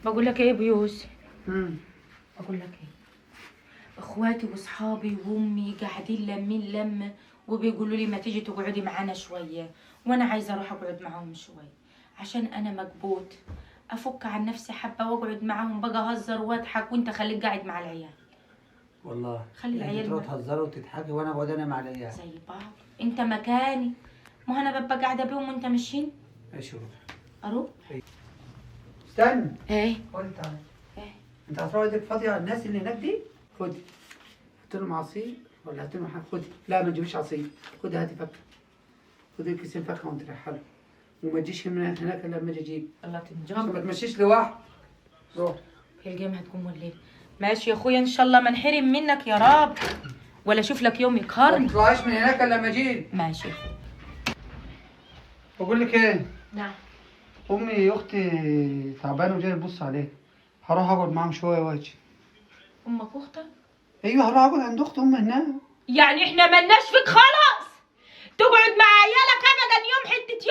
بقول لك ايه يا ابو يوسف؟ امم بقول لك ايه، اخواتي واصحابي وامي قاعدين لمين لمه وبيقولوا لي ما تيجي تقعدي معانا شويه، وانا عايزه اروح اقعد معاهم شويه عشان انا مكبوت افك عن نفسي حبه واقعد معاهم بقى اهزر واضحك، وانت خليك قاعد مع العيال. والله خلي العيال تروح تهزري وتضحكي وانا اقعد انا مع العيال زي بعض. انت مكاني، ما انا ببقى قاعده بيهم وانت ماشيين. ماشي روح. اروح. استنى. ايه خد تعالى. ايه انت هتروح ايدك فاضيه على الناس اللي هناك دي؟ خد. حط لهم عصير ولا هات لهم حاجه؟ خد. لا ما تجيبش عصير، خد هاتي فكه. خد الكيسين فكه وانت رايحه لهم، وما تجيش من هناك الا لما اجي اجيب. الله عشان تنجم. ما تمشيش لوحدك. روح. هي الجيم هتكون والليل. ماشي يا اخويا، ان شاء الله ما نحرم منك يا رب، ولا اشوف لك يوم ما يقهرني. تطلعيش من هناك الا لما اجي. ماشي يا اخويا. بقول لك ايه؟ نعم. امي اختي تعبانه وجايه تبص عليها، هروح اقعد معاهم شويه واجي. امك واختك؟ ايوه هروح اقعد عند اخت امي هناك. يعني احنا ملناش فيك خلاص؟ تقعد مع عيالك ابدا يوم حته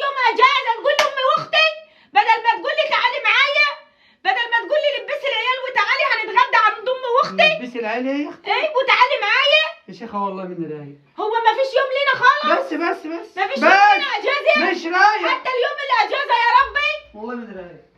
يوم اجازه تقول لي امي واختي، بدل ما تقول لي تعالي معايا، بدل ما تقول لي لبسي العيال وتعالي هنتغدى عند امي واختي. لبسي العيال ايه يا اختي؟ ايه وتعالي معايا. يا شيخه والله من رايق. هو ما فيش يوم لينا خالص؟ بس ما فيش يوم لينا اجازه؟ مش رايق حتى اليوم الاجازه يا ربي. والله من رايق.